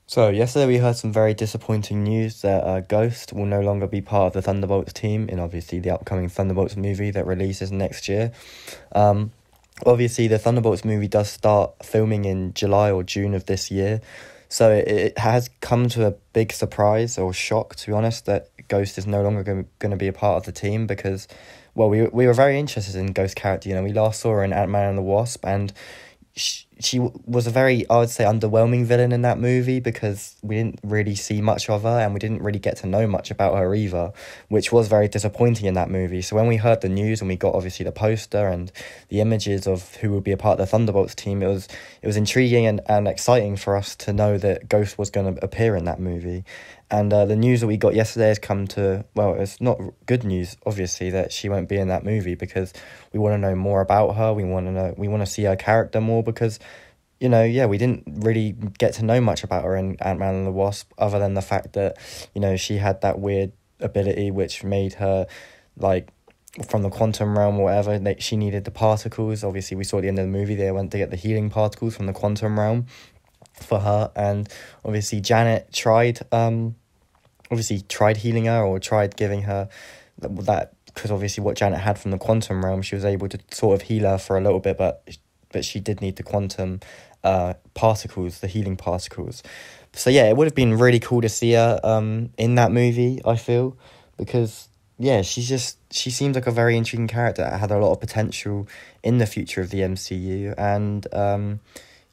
So, yesterday we heard some very disappointing news that Ghost will no longer be part of the Thunderbolts team in obviously the upcoming Thunderbolts movie that releases next year. Um, Obviously, the Thunderbolts movie does start filming in July or June of this year. So, it has come to a big surprise or shock, to be honest, that Ghost is no longer going to be a part of the team because, well, we were very interested in Ghost's character. You know, we last saw her in Ant-Man and the Wasp, and she was a very, I would say, underwhelming villain in that movie because we didn't really see much of her and we didn't really get to know much about her either, which was very disappointing in that movie. So when we heard the news and we got obviously the poster and the images of who would be a part of the Thunderbolts team, it was intriguing and exciting for us to know that Ghost was going to appear in that movie. And the news that we got yesterday has come to, well, it's not good news, obviously, that she won't be in that movie because we want to know more about her. We want to see her character more because, you know, yeah, we didn't really get to know much about her in Ant-Man and the Wasp other than the fact that, you know, she had that weird ability which made her, like, from the quantum realm or whatever, she needed the particles. Obviously, we saw at the end of the movie they went to get the healing particles from the quantum realm for her, and obviously Janet tried healing her or tried giving her that, because obviously what Janet had from the quantum realm, she was able to sort of heal her for a little bit, but she did need the quantum particles, the healing particles. So yeah, it would have been really cool to see her in that movie, I feel, because yeah, she seems like a very intriguing character that had a lot of potential in the future of the MCU, and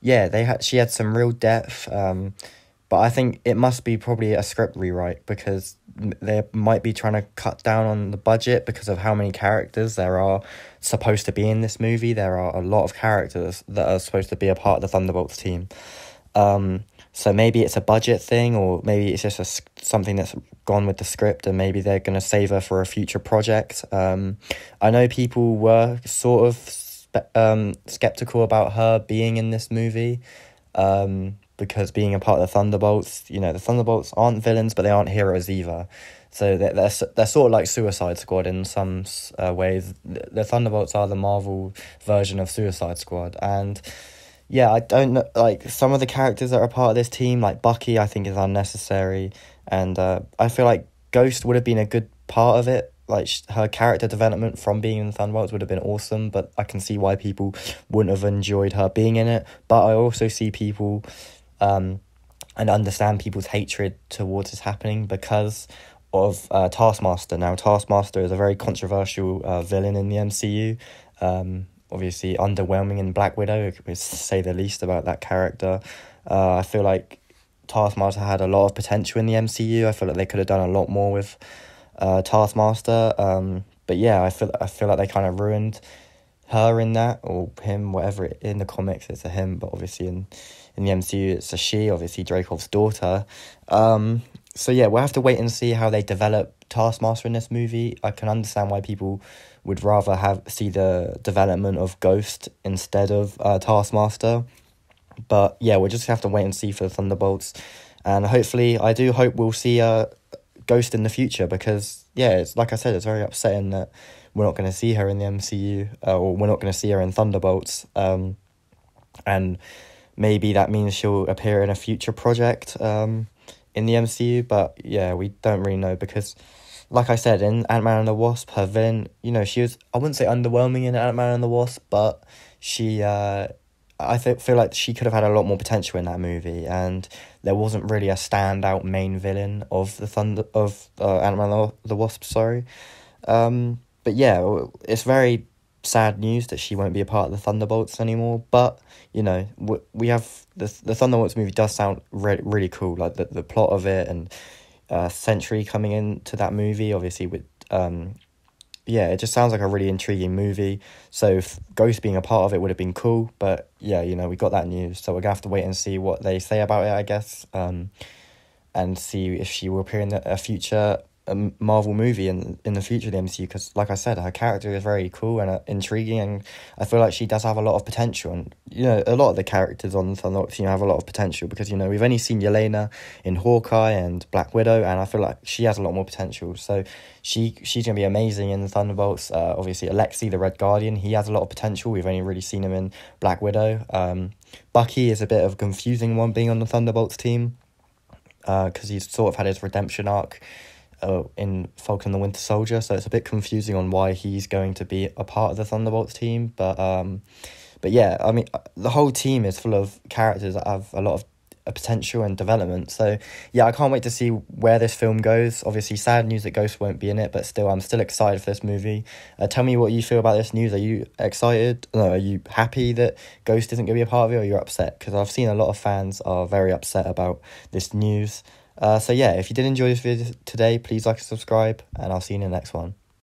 yeah, she had some real depth, but I think it must be probably a script rewrite because they might be trying to cut down on the budget because of how many characters there are supposed to be in this movie. There are a lot of characters that are supposed to be a part of the Thunderbolts team. So maybe it's a budget thing, or maybe it's just something that's gone with the script, and maybe they're going to save her for a future project. I know people were sort of skeptical about her being in this movie, because being a part of the Thunderbolts, you know, the Thunderbolts aren't villains, but they aren't heroes either. So they're sort of like Suicide Squad in some ways. The Thunderbolts are the Marvel version of Suicide Squad, and yeah, I don't know, like, some of the characters that are part of this team, like Bucky, I think is unnecessary, and I feel like Ghost would have been a good part of it. Like, her character development from being in the Thunderbolts would have been awesome, but I can see why people wouldn't have enjoyed her being in it. But I also see people, and understand people's hatred towards this happening because of Taskmaster. Now, Taskmaster is a very controversial villain in the MCU. Obviously underwhelming in Black Widow, to say the least about that character. I feel like Taskmaster had a lot of potential in the MCU. I feel like they could have done a lot more with Taskmaster. But yeah, I feel like they kind of ruined her in that, or him, whatever. In the comics it's a him, but obviously in the MCU it's a she, obviously Dracov's daughter. So yeah, we'll have to wait and see how they develop Taskmaster in this movie. I can understand why people would rather see the development of Ghost instead of Taskmaster. But yeah, we'll just have to wait and see for the Thunderbolts. And hopefully, I do hope we'll see Ghost in the future because, yeah, it's like I said, it's very upsetting that we're not going to see her in the MCU, or we're not going to see her in Thunderbolts. And maybe that means she'll appear in a future project in the MCU. But yeah, we don't really know because, like I said, in Ant-Man and the Wasp, her villain, you know, she was, I wouldn't say underwhelming in Ant-Man and the Wasp, but she, feel like she could have had a lot more potential in that movie, and there wasn't really a standout main villain of Ant-Man and the Wasp, sorry. But yeah, it's very sad news that she won't be a part of the Thunderbolts anymore, but, you know, we have, the Thunderbolts movie does sound really cool, like the plot of it, and Sentry coming into that movie, obviously, with yeah, it just sounds like a really intriguing movie. So Ghost being a part of it would have been cool, but yeah, you know, we got that news, so we're gonna have to wait and see what they say about it, I guess, and see if she will appear in a future Marvel movie in the future of the MCU, because like I said, her character is very cool and intriguing, and I feel like she does have a lot of potential. And, you know, a lot of the characters on Thunderbolts, you know, have a lot of potential because, you know, we've only seen Yelena in Hawkeye and Black Widow, and I feel like she has a lot more potential. So she's gonna be amazing in the Thunderbolts. Obviously Alexei, the Red Guardian, he has a lot of potential. We've only really seen him in Black Widow. Bucky is a bit of a confusing one being on the Thunderbolts team. because he's sort of had his redemption arc in Falcon and the Winter Soldier, so it's a bit confusing on why he's going to be a part of the Thunderbolts team. But yeah, I mean, the whole team is full of characters that have a lot of potential and development. So yeah, I can't wait to see where this film goes. Obviously, sad news that Ghost won't be in it, but still, I'm still excited for this movie. Tell me what you feel about this news. Are you excited? No, are you happy that Ghost isn't going to be a part of it, or you're upset? Because I've seen a lot of fans are very upset about this news. So yeah, if you did enjoy this video today, please like and subscribe, and I'll see you in the next one.